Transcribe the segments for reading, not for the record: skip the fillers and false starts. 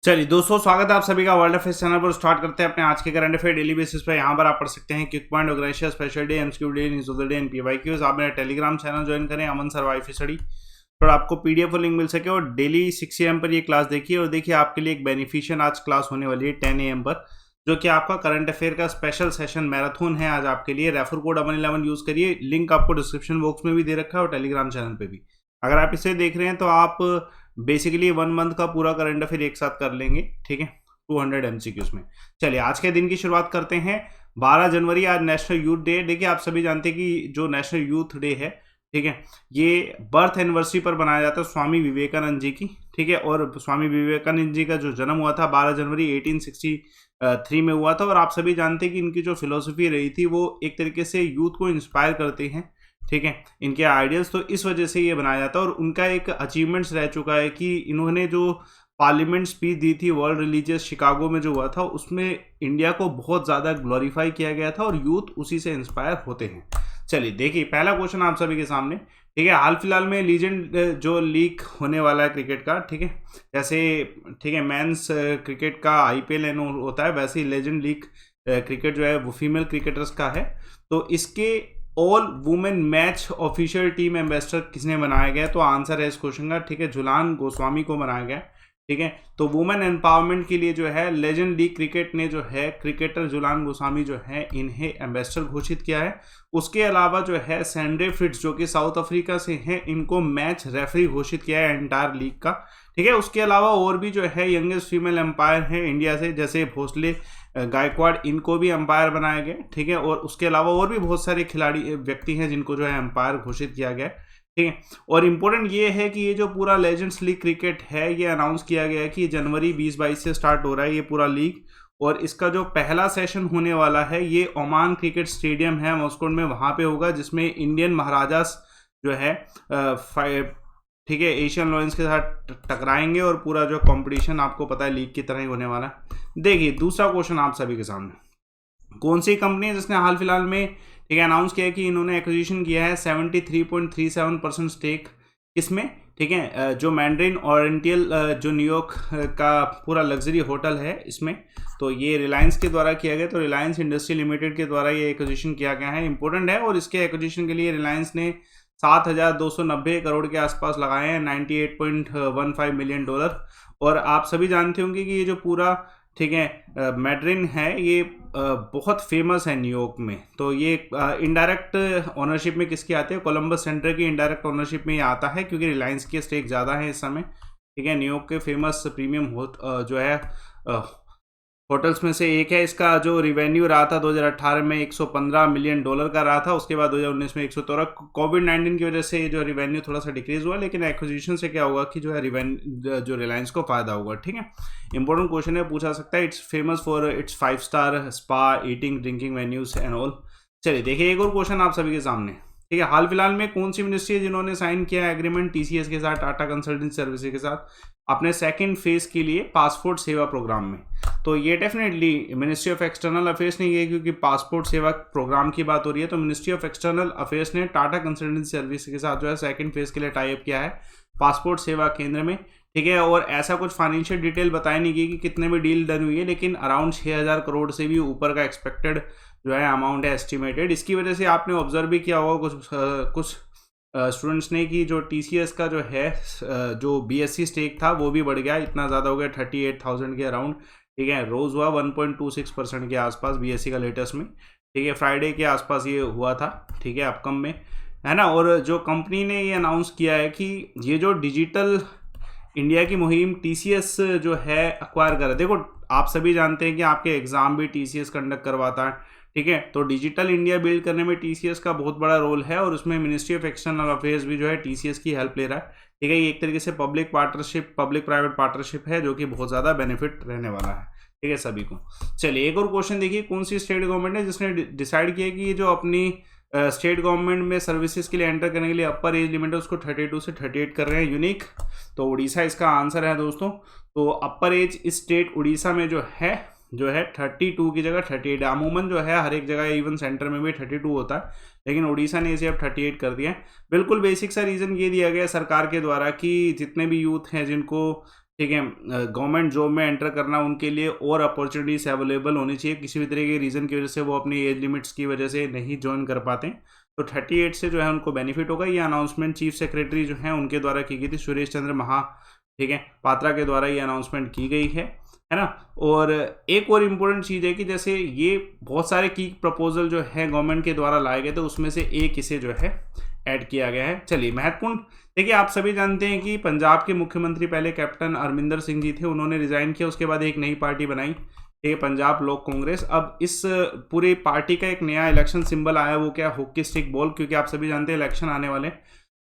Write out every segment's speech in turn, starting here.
चलिए दोस्तों, स्वागत है आप सभी का वर्ल्ड अफेयर्स चैनल पर। स्टार्ट करते हैं अपने आज के करंट अफेयर डेली बेसिस पर। यहाँ पर आप पढ़ सकते हैं quick point, organisation, special day, MCQ day, news of the day and PYQs. आप मेरा टेलीग्राम चैनल ज्वाइन करें, अमन सर वाईफी स्टडी, तो आपको पीडीएफ और लिंक मिल सके। और डेली 6 AM पर ये क्लास देखिए। और देखिए आपके लिए एक बेनिफिशियल आज क्लास होने वाली है 10 AM पर, जो कि आपका करंट अफेयर का स्पेशल सेशन मैराथन है आज आपके लिए। रेफर कोड अमन11 यूज करिए, लिंक आपको डिस्क्रिप्शन बॉक्स में भी दे रखा है और टेलीग्राम चैनल पे भी। अगर आप इसे देख रहे हैं तो आप बेसिकली 1 मंथ का पूरा करंट अफेयर एक साथ कर लेंगे, ठीक है, 200 MCQs में। चलिए आज के दिन की शुरुआत करते हैं। 12 जनवरी आज नेशनल यूथ डे। देखिए आप सभी जानते हैं कि जो नेशनल यूथ डे है, ठीक है, ये बर्थ एनिवर्सरी पर बनाया जाता है स्वामी विवेकानंद जी की, ठीक है। और स्वामी विवेकानंद जी का जो जन्म हुआ था 12 जनवरी 1863 में हुआ था। और आप सभी जानते हैं कि इनकी जो फिलोसफी रही थी वो एक तरीके से यूथ को इंस्पायर करते हैं, ठीक है, इनके आइडियल्स, तो इस वजह से ये बनाया जाता है। और उनका एक अचीवमेंट्स रह चुका है कि इन्होंने जो पार्लियामेंट स्पीच दी थी वर्ल्ड रिलीजियस शिकागो में जो हुआ था, उसमें इंडिया को बहुत ज़्यादा ग्लोरीफाई किया गया था और यूथ उसी से इंस्पायर होते हैं। चलिए देखिए पहला क्वेश्चन आप सभी के सामने, ठीक है। हाल फिलहाल में लीजेंड जो लीग होने वाला है क्रिकेट का, ठीक है, जैसे ठीक है मेंस क्रिकेट का IPL होता है, वैसे ही लेजेंड लीग क्रिकेट जो है वो फीमेल क्रिकेटर्स का है। तो इसके all women match official team ambassador किसने बनाया गया? तो आंसर है इस क्वेश्चन का, ठीक है, झूलन गोस्वामी को बनाया गया, ठीक है। तो वुमेन एम्पावरमेंट के लिए जो है लेजेंड लीग क्रिकेट ने जो है क्रिकेटर झूलन गोस्वामी जो है इन्हें एम्बेसडर घोषित किया है। उसके अलावा जो है सैंड्रे फिट्स जो कि साउथ अफ्रीका से हैं, इनको मैच रेफरी घोषित किया है एंटायर लीग का, ठीक है। उसके अलावा और भी जो है यंगेस्ट फीमेल एम्पायर हैं इंडिया से, जैसे भोसले गायकवाड़, इनको भी अंपायर बनाया गया, ठीक है। और उसके अलावा और भी बहुत सारे खिलाड़ी व्यक्ति हैं जिनको जो है अंपायर घोषित किया गया, ठीक है। और इम्पोर्टेंट ये है कि ये जो पूरा लेजेंड्स लीग क्रिकेट है ये अनाउंस किया गया है कि जनवरी 2022 से स्टार्ट हो रहा है ये पूरा लीग। और इसका जो पहला सेशन होने वाला है ये ओमान क्रिकेट स्टेडियम है मॉस्को में, वहाँ पे होगा, जिसमें इंडियन महाराजास जो है ठीक है एशियन लॉयंस के साथ टकराएंगे। और पूरा जो कंपटीशन आपको पता है लीग की तरह ही होने वाला है। देखिए दूसरा क्वेश्चन आप सभी के सामने, कौन सी कंपनी है जिसने हाल फिलहाल में, ठीक है, अनाउंस किया है कि इन्होंने एक्विजिशन किया है 73.37% स्टेक इसमें, ठीक है, जो मैंड्रिन ओरिएंटल जो न्यूयॉर्क का पूरा लग्जरी होटल है इसमें। तो ये रिलायंस के द्वारा किया गया, तो रिलायंस इंडस्ट्री लिमिटेड के द्वारा ये एक्विजिशन किया गया है, इंपॉर्टेंट है। और इसके एक्विजिशन के लिए रिलायंस ने 7,290 करोड़ के आसपास लगाए हैं, $98.15 मिलियन। और आप सभी जानते होंगे कि ये जो पूरा, ठीक है, मैड्रिन है ये बहुत फेमस है न्यूयॉर्क में। तो ये इनडायरेक्ट ओनरशिप में किसकी आती है? कोलंबस सेंटर की इनडायरेक्ट ओनरशिप में ये आता है, क्योंकि रिलायंस की स्टेक ज़्यादा है इस समय, ठीक है। न्यूयॉर्क के फेमस प्रीमियम जो है होटल्स में से एक है। इसका जो रिवेन्यू रहा था 2018 में $115 मिलियन का रहा था, उसके बाद 2019 में 113। कोविड-19 की वजह से जो रिवेन्यू थोड़ा सा डिक्रीज हुआ, लेकिन एक्विजिशन से क्या होगा कि जो है रिवेन्यू जो रिलायंस को फायदा होगा, ठीक है। इंपॉर्टेंट क्वेश्चन है, पूछा सकता है। It's famous for its 5 star spa, eating, drinking venues and all. चलिए देखिए एक और क्वेश्चन आप सभी के सामने, ठीक है। हाल फिलहाल में कौन सी मिनिस्ट्री है जिन्होंने साइन किया है एग्रीमेंट TCS के साथ, टाटा कंसल्टेंसी सर्विसेज के साथ, अपने सेकंड फेज के लिए पासपोर्ट सेवा प्रोग्राम में? तो ये definitely ministry of external affairs ने ये, क्योंकि पासपोर्ट सेवा प्रोग्राम की बात हो रही है, तो मिनिस्ट्री ऑफ एक्सटर्नल अफेयर्स ने टाटा कंसल्टेंसी सर्विस के साथ जो है सेकंड फेज के लिए टाई अप किया है पासपोर्ट सेवा केंद्र में, ठीक है। और ऐसा कुछ फाइनेंशियल डिटेल बताई नहीं गई कि कितने में डील डन हुई है, लेकिन अराउंड 6,000 करोड़ से भी ऊपर का एक्सपेक्टेड जो है अमाउंट है एस्टिमेटेड। इसकी वजह से आपने ऑब्जर्व भी किया होगा कुछ स्टूडेंट्स ने कि जो TCS का जो है जो BSC स्टेक था वो भी बढ़ गया, इतना ज़्यादा हो गया 38,000 के अराउंड, ठीक है। रोज़ हुआ 1.26% के आसपास BSC का लेटेस्ट में, ठीक है, फ्राइडे के आसपास ये हुआ था, ठीक है, अपकम में, है ना। और जो कंपनी ने ये अनाउंस किया है कि ये जो डिजिटल इंडिया की मुहिम TCS जो है अक्वायर कर रहा है। देखो आप सभी जानते हैं कि आपके एग्जाम भी TCS कंडक्ट करवाता है, ठीक है। तो डिजिटल इंडिया बिल्ड करने में TCS का बहुत बड़ा रोल है, और उसमें मिनिस्ट्री ऑफ एक्सटर्नल अफेयर्स भी जो है TCS की हेल्प ले रहा है, ठीक है। ये एक तरीके से public partnership, public private partnership है, जो कि बहुत ज़्यादा बेनिफिट रहने वाला है, ठीक है, सभी को। चलिए एक और क्वेश्चन देखिए, कौन सी स्टेट गवर्नमेंट है जिसने डिसाइड किया कि ये जो अपनी स्टेट गवर्नमेंट में सर्विसेज के लिए एंटर करने के लिए अपर एज लिमिट है उसको 32 से 38 कर रहे हैं, यूनिक? तो उड़ीसा इसका आंसर है दोस्तों। तो अपर एज स्टेट उड़ीसा में जो है 32 की जगह 38। अमूमन जो है हर एक जगह, इवन सेंटर में भी 32 होता है, लेकिन उड़ीसा ने इसे अब 38 कर दिया है। बिल्कुल बेसिक सा रीज़न ये दिया गया सरकार के द्वारा कि जितने भी यूथ हैं जिनको ठीक है, गवर्नमेंट जॉब में एंटर करना उनके लिए और अपॉर्चुनिटीज अवेलेबल होनी चाहिए। किसी भी तरह के रीज़न की वजह से वो अपनी एज लिमिट्स की वजह से नहीं ज्वाइन कर पाते, तो 38 से जो है उनको बेनिफिट होगा। ये अनाउंसमेंट चीफ सेक्रेटरी जो है उनके द्वारा की गई थी, सुरेश चंद्र महा, ठीक है, पात्रा के द्वारा ये अनाउंसमेंट की गई है ना। और एक और इम्पोर्टेंट चीज़ है कि जैसे ये बहुत सारे की प्रपोजल जो है गवर्नमेंट के द्वारा लाए गए थे, उसमें से एक इसे जो है ऐड किया गया है। चलिए, महत्वपूर्ण देखिए, आप सभी जानते हैं कि पंजाब के मुख्यमंत्री पहले कैप्टन अमरिंदर सिंह जी थे, उन्होंने रिजाइन किया, उसके बाद एक नई पार्टी बनाई, ये पंजाब लोक कांग्रेस। अब इस पूरी पार्टी का एक नया इलेक्शन सिंबल आया, वो क्या, हॉकी स्टिक बॉल, क्योंकि आप सभी जानते हैं इलेक्शन आने वाले।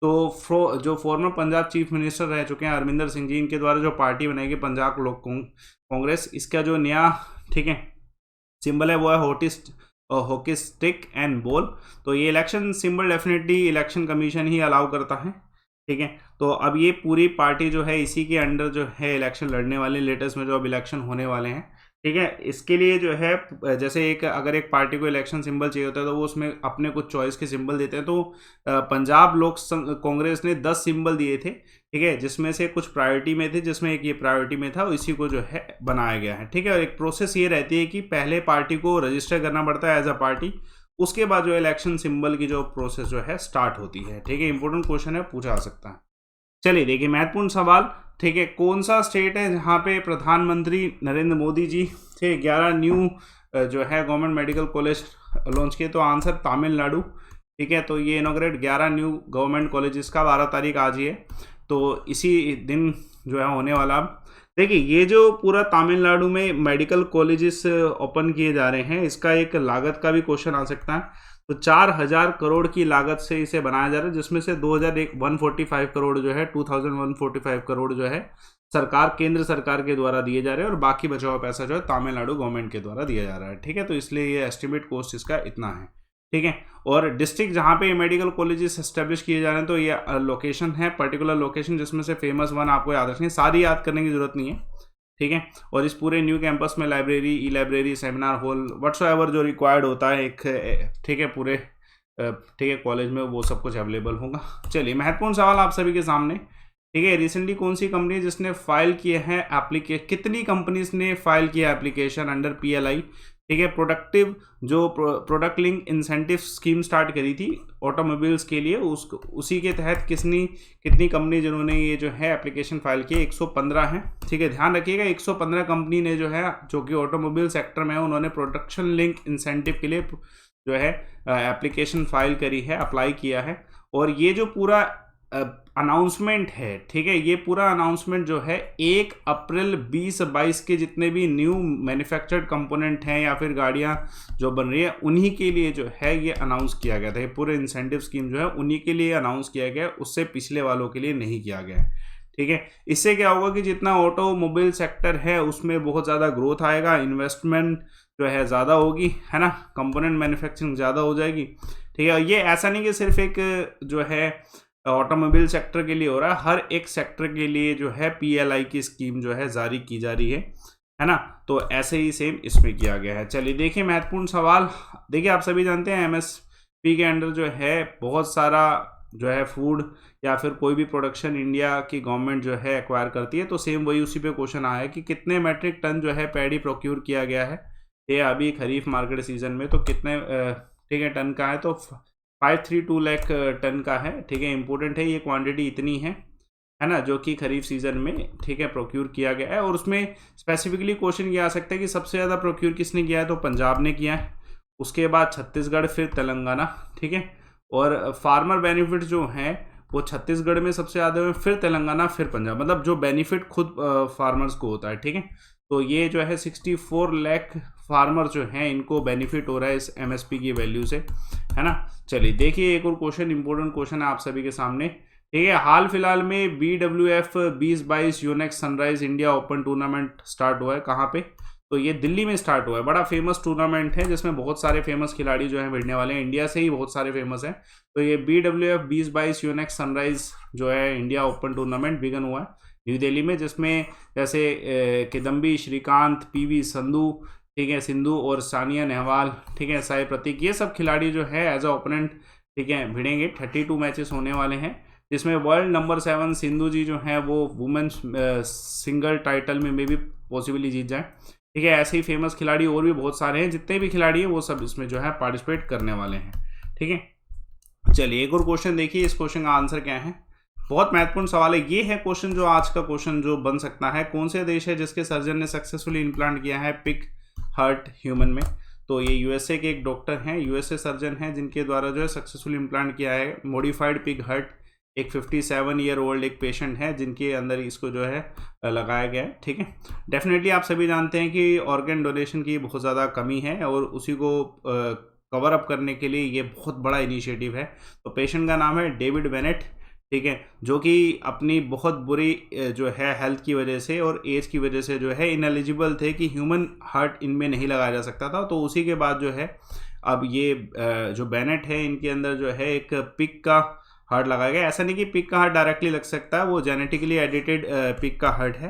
तो जो फॉर्मर पंजाब चीफ मिनिस्टर रह चुके हैं अमरिंदर सिंह जी, इनके द्वारा जो पार्टी बनाई गई पंजाब लोक कांग्रेस, इसका जो नया, ठीक है, सिंबल है वो है हॉकी स्टिक एंड बॉल। तो ये election symbol definitely election commission ही अलाउ करता है, ठीक है। तो अब ये पूरी पार्टी जो है इसी के अंडर जो है इलेक्शन लड़ने वाले, लेटेस्ट में जो अब इलेक्शन होने वाले हैं, ठीक है। इसके लिए जो है जैसे अगर एक पार्टी को इलेक्शन सिंबल चाहिए होता है तो वो उसमें अपने कुछ चॉइस के सिंबल देते हैं। तो पंजाब लोक कांग्रेस ने 10 सिंबल दिए थे, ठीक है, जिसमें से कुछ प्रायोरिटी में थे, जिसमें एक ये प्रायोरिटी में था, इसी को जो है बनाया गया है, ठीक है। और एक प्रोसेस ये रहती है कि पहले पार्टी को रजिस्टर करना पड़ता है एज अ पार्टी, उसके बाद जो इलेक्शन सिंबल की जो प्रोसेस जो है स्टार्ट होती है, ठीक है। इंपॉर्टेंट क्वेश्चन है, पूछा जा सकता है। चलिए देखिए, महत्वपूर्ण सवाल, ठीक है, कौन सा स्टेट है जहाँ पे प्रधानमंत्री नरेंद्र मोदी जी थे 11 न्यू जो है गवर्नमेंट मेडिकल कॉलेज लॉन्च किए? तो आंसर तमिलनाडु, ठीक है। तो ये इनॉग्रेट 11 न्यू गवर्नमेंट कॉलेजेस का 12 तारीख आज ही है, तो इसी दिन जो है होने वाला। देखिए, ये जो पूरा तमिलनाडु में मेडिकल कॉलेजेस ओपन किए जा रहे हैं, इसका एक लागत का भी क्वेश्चन आ सकता है। तो 4000 करोड़ की लागत से इसे बनाया जा रहा है, जिसमें से 2145 करोड़ जो है 2145 करोड़ जो है सरकार, केंद्र सरकार के द्वारा दिए जा रहे हैं, और बाकी बचा हुआ पैसा जो है तमिलनाडु गवर्नमेंट के द्वारा दिया जा रहा है, ठीक है। तो इसलिए ये एस्टिमेट कॉस्ट इसका इतना है, ठीक है। और डिस्ट्रिक्ट जहाँ पे मेडिकल कॉलेजेस एस्टेब्लिश किए जा रहे हैं, तो ये लोकेशन है, पर्टिकुलर लोकेशन, जिसमें से फेमस वन आपको याद रखनी है, सारी याद करने की जरूरत नहीं है, ठीक है। और इस पूरे न्यू कैंपस में लाइब्रेरी, ई लाइब्रेरी, सेमिनार हॉल, व्हाट्सएवर जो रिक्वायर्ड होता है एक, ठीक है, पूरे, ठीक है, कॉलेज में वो सब कुछ अवेलेबल होगा। चलिए, महत्वपूर्ण सवाल आप सभी के सामने, ठीक है। रिसेंटली कौन सी कंपनी जिसने फाइल किए हैं एप्लीकेशन, कितनी कंपनीज ने फाइल किया एप्लीकेशन अंडर PLI, ठीक है, प्रोडक्टिव जो product link incentive scheme start करी थी ऑटोमोबाइल्स के लिए, उसी के तहत कितनी कंपनी जिन्होंने ये जो है एप्लीकेशन फाइल की? 115 है, ठीक है। ध्यान रखिएगा, 115 कंपनी ने जो है, जो कि ऑटोमोबाइल सेक्टर में है, उन्होंने प्रोडक्शन लिंक इंसेंटिव के लिए जो है एप्लीकेशन फाइल करी है, अप्लाई किया है। और ये जो पूरा अनाउंसमेंट है, ठीक है, ये पूरा अनाउंसमेंट जो है 1 अप्रैल 2022 के जितने भी न्यू मैन्युफैक्चर्ड कंपोनेंट हैं या फिर गाड़ियां जो बन रही है, उन्हीं के लिए जो है ये अनाउंस किया गया था। ये पूरे इंसेंटिव स्कीम जो है उन्हीं के लिए अनाउंस किया गया, उससे पिछले वालों के लिए नहीं किया गया है, ठीक है। इससे क्या होगा कि जितना ऑटोमोबाइल सेक्टर है उसमें बहुत ज़्यादा ग्रोथ आएगा, इन्वेस्टमेंट जो है ज़्यादा होगी, है ना, कंपोनेंट मैन्युफैक्चरिंग ज़्यादा हो जाएगी, ठीक है। ये ऐसा नहीं कि सिर्फ एक जो है ऑटोमोबाइल सेक्टर के लिए हो रहा है, हर एक सेक्टर के लिए जो है PLI की स्कीम जो है जारी की जा रही है ना। तो ऐसे ही सेम इसमें किया गया है। चलिए देखिए, महत्वपूर्ण सवाल, देखिए, आप सभी जानते हैं MSP के अंडर जो है बहुत सारा जो है फूड या फिर कोई भी प्रोडक्शन इंडिया की गवर्नमेंट जो है एक्वायर करती है। तो सेम वही उसी पे क्वेश्चन आया है कि कितने मेट्रिक टन जो है पैडी प्रोक्यूर किया गया है ये अभी खरीफ मार्केट सीजन में, तो कितने, ठीक है, टन का है? तो 532 लाख टन का है, ठीक है। इंपॉर्टेंट है, ये क्वांटिटी इतनी है ना, जो कि खरीफ सीजन में, ठीक है, प्रोक्यूर किया गया है। और उसमें स्पेसिफिकली क्वेश्चन ये आ सकता है कि सबसे ज़्यादा प्रोक्यूर किसने किया है? तो पंजाब ने किया है, उसके बाद छत्तीसगढ़, फिर तेलंगाना, ठीक है। और फार्मर बेनिफिट जो हैं वो छत्तीसगढ़ में सबसे ज़्यादा हुए, फिर तेलंगाना, फिर पंजाब, मतलब जो बेनिफिट खुद फार्मर्स को होता है, ठीक है। तो ये जो है 64 लाख फार्मर जो हैं इनको बेनिफिट हो रहा है इस MSP की वैल्यू से, है ना। चलिए देखिए, एक और क्वेश्चन, इंपॉर्टेंट क्वेश्चन है आप सभी के सामने, ठीक है। हाल फिलहाल में BWF 2022 Unix sunrise India open tournament start हुआ है, कहाँ पे? तो ये दिल्ली में स्टार्ट हुआ है। बड़ा फेमस टूर्नामेंट है जिसमें बहुत सारे फेमस खिलाड़ी जो हैं भिड़ने वाले हैं, इंडिया से ही बहुत सारे फेमस हैं। तो ये BWF 2022 यूनेक्स सनराइज जो है इंडिया ओपन टूर्नामेंट बिगन हुआ है न्यू दिल्ली में, जिसमें जैसे किदम्बी श्रीकांत, PV संधू, ठीक है, सिंधु और सानिया नेहवाल, ठीक है, साई प्रतीक, ये सब खिलाड़ी जो है एज अ ओपोनेंट, ठीक है, भिड़ेंगे। 32 मैचेस होने वाले हैं, जिसमें वर्ल्ड नंबर 7 सिंधु जी जो हैं वो वुमेन्स सिंगल टाइटल में भी पॉसिबली जीत जाए। ठीक है, ऐसे ही फेमस खिलाड़ी और भी बहुत सारे हैं, जितने भी खिलाड़ी हैं वो सब इसमें जो है पार्टिसिपेट करने वाले हैं। ठीक है, चलिए एक और क्वेश्चन देखिए, इस क्वेश्चन का आंसर क्या है। बहुत महत्वपूर्ण सवाल है, ये है क्वेश्चन जो आज का क्वेश्चन जो बन सकता है। कौन से देश है जिसके सर्जन ने सक्सेसफुली इम्प्लांट किया है पिग हार्ट ह्यूमन में? तो ये यूएसए के एक डॉक्टर हैं, यूएसए सर्जन हैं, जिनके द्वारा जो है सक्सेसफुली इम्प्लांट किया है मॉडिफाइड पिग हार्ट। एक 57 ईयर ओल्ड एक पेशेंट है जिनके अंदर इसको जो है लगाया गया है। ठीक है, डेफिनेटली आप सभी जानते हैं कि ऑर्गन डोनेशन की बहुत ज़्यादा कमी है और उसी को कवर अप करने के लिए ये बहुत बड़ा इनिशिएटिव है। तो पेशेंट का नाम है डेविड बेनेट। ठीक है, जो कि अपनी बहुत बुरी जो है हेल्थ की वजह से और एज की वजह से जो है इनएलिजिबल थे कि ह्यूमन हार्ट इनमें नहीं लगाया जा सकता था। तो उसी के बाद जो है अब ये जो बेनेट है इनके अंदर जो है एक पिग का हार्ट लगाया गया। ऐसा नहीं कि पिग का हार्ट डायरेक्टली लग सकता है, वो जेनेटिकली एडिटेड पिग का हार्ट है।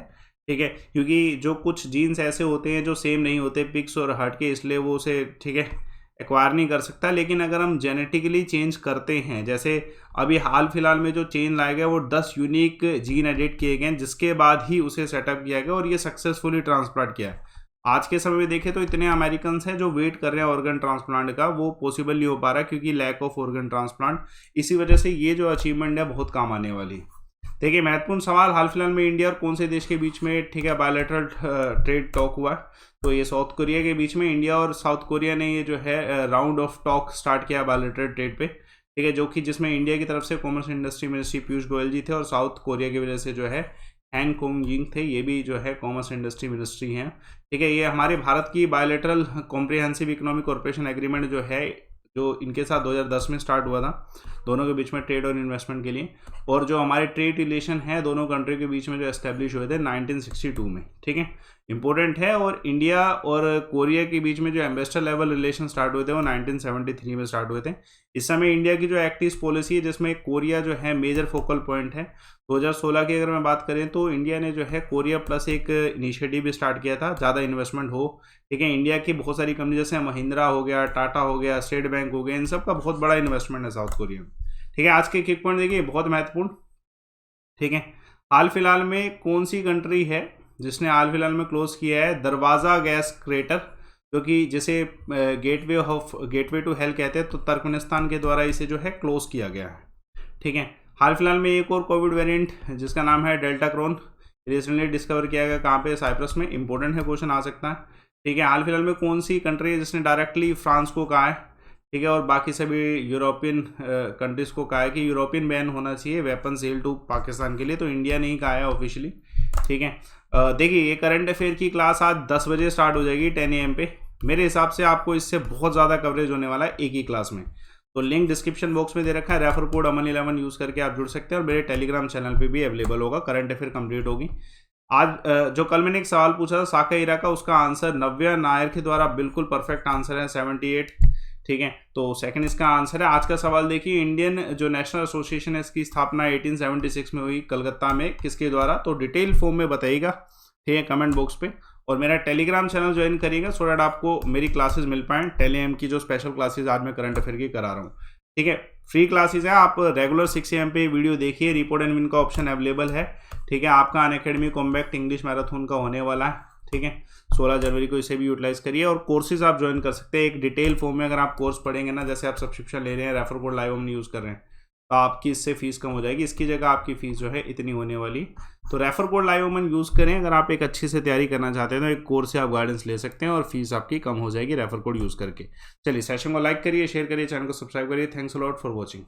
ठीक है, क्योंकि जो कुछ जीन्स ऐसे होते हैं जो सेम नहीं होते पिग्स और हार्ट के, इसलिए वो उसे ठीक है एक्वायर नहीं कर सकता। लेकिन अगर हम जेनेटिकली चेंज करते हैं, जैसे अभी हाल फिलहाल में जो चेंज लाया गया वो 10 यूनिक जीन एडिट किए गए, जिसके बाद ही उसे सेटअप किया गया और ये सक्सेसफुली ट्रांसप्लांट किया है। आज के समय में देखें तो इतने अमेरिकन हैं जो वेट कर रहे हैं ऑर्गन ट्रांसप्लांट का, वो पॉसिबल नहीं हो पा रहा क्योंकि लैक ऑफ ऑर्गन ट्रांसप्लांट। इसी वजह से ये जो अचीवमेंट है बहुत काम आने वाली है। देखिए महत्वपूर्ण सवाल, हाल फिलहाल में इंडिया और कौन से देश के बीच में ठीक है बायलैटरल ट्रेड टॉक हुआ है? तो ये साउथ कोरिया के बीच में इंडिया और साउथ कोरिया ने ये जो है राउंड ऑफ टॉक स्टार्ट किया बायलैटरल ट्रेड पे। ठीक है, जो कि जिसमें इंडिया की तरफ से commerce industry ministry Piyush Goyal ji थे और साउथ कोरिया की वजह से जो है हैंग कोंग यिंग थे, ये भी जो है कॉमर्स इंडस्ट्री मिनिस्ट्री हैं। ठीक है, ये हमारे भारत की bilateral comprehensive economic corporation agreement जो है, जो इनके साथ 2010 में स्टार्ट हुआ था, दोनों के बीच में ट्रेड और इन्वेस्टमेंट के लिए। और जो हमारे ट्रेड रिलेशन है दोनों कंट्री के बीच में जो एस्टेब्लिश हुए थे 1962 में। ठीक है, इंपॉर्टेंट है। और इंडिया और कोरिया के बीच में जो एम्बेसडर लेवल रिलेशन स्टार्ट हुए थे वो 1973 में स्टार्ट हुए थे। इस समय इंडिया की जो एक्ट ईस्ट पॉलिसी है जिसमें कोरिया जो है मेजर फोकल पॉइंट है। 2016 की अगर मैं बात करें तो इंडिया ने जो है कोरिया प्लस एक इनिशिएटिव भी स्टार्ट किया था, ज़्यादा इन्वेस्टमेंट हो। ठीक है, इंडिया की बहुत सारी कंपनी जैसे महिंद्रा हो गया, टाटा हो गया, स्टेट बैंक हो गया, इन सब का बहुत बड़ा इन्वेस्टमेंट है साउथ कोरिया में। ठीक है, आज के किक पॉइंट देखिए बहुत महत्वपूर्ण। ठीक है, हाल फिलहाल में कौन सी कंट्री है जिसने हाल फिलहाल में क्लोज किया है दरवाज़ा गैस क्रेटर, जो कि जिसे गेटवे टू हेल कहते हैं, तो तुर्कमेनिस्तान के द्वारा इसे जो है क्लोज किया गया है। ठीक है, हाल फिलहाल में एक और कोविड वेरिएंट जिसका नाम है डेल्टा क्रोन रिसेंटली डिस्कवर किया गया, कहाँ पे? साइप्रस में। इंपॉर्टेंट है, क्वेश्चन आ सकता है। ठीक है, हाल फिलहाल में कौन सी कंट्री है जिसने डायरेक्टली फ्रांस को कहा है, ठीक है, और बाकी सभी यूरोपियन कंट्रीज़ को कहा है कि यूरोपियन बैन होना चाहिए वेपन सेल टू पाकिस्तान के लिए, तो इंडिया ने ही कहा है ऑफिशियली। ठीक है, देखिए ये करंट अफेयर की क्लास आज 10 बजे स्टार्ट हो जाएगी 10 AM पे। मेरे हिसाब से आपको इससे बहुत ज़्यादा कवरेज होने वाला है एक ही क्लास में। तो लिंक डिस्क्रिप्शन बॉक्स में दे रखा है, रेफर कोड अमन11 यूज़ करके आप जुड़ सकते हैं और मेरे टेलीग्राम चैनल पे भी अवेलेबल होगा। करंट अफेयर कंप्लीट होगी। आज जो कल मैंने एक सवाल पूछा था साका हीरा का, उसका आंसर नव्या नायर के द्वारा बिल्कुल परफेक्ट आंसर है 78। ठीक है, तो सेकंड इसका आंसर है। आज का सवाल देखिए, इंडियन जो नेशनल एसोसिएशन है इसकी स्थापना 1876 में हुई कलकत्ता में, किसके द्वारा? तो डिटेल फॉर्म में बताइएगा, ठीक है, कमेंट बॉक्स पे। और मेरा टेलीग्राम चैनल ज्वाइन करिएगा सो दैट आपको मेरी क्लासेस मिल पाएँ। टेलीएम की जो स्पेशल क्लासेस आज मैं करंट अफेयर की करा रहा हूँ। ठीक है, फ्री क्लासेस है, आप रेगुलर 6 AM पे वीडियो देखिए। रिपोर्ट एंड विन का ऑप्शन अवेलेबल है। ठीक है, आपका अनअकैडमी कॉम्बैक्ट इंग्लिश मैराथन का होने वाला है। ठीक है, 16 जनवरी को इसे भी यूटिलाइज करिए और कोर्सेज आप ज्वाइन कर सकते हैं एक डिटेल फॉर्म में। अगर आप कोर्स पढ़ेंगे ना, जैसे आप सब्सक्रिप्शन ले रहे हैं, रेफर कोड लाइव हम यूज़ कर रहे हैं, तो आपकी इससे फीस कम हो जाएगी। इसकी जगह आपकी फीस जो है इतनी होने वाली। तो रेफर कोड लाइव मन यूज़ करें अगर आप एक अच्छी से तैयारी करना चाहते हैं, तो एक कोर्स से आप गाइडेंस ले सकते हैं और फीस आपकी कम हो जाएगी रेफर कोड यूज़ करके। चलिए सेशन को लाइक करिए, शेयर करिए, चैनल को सब्सक्राइब करिए। Thanks a lot for watching.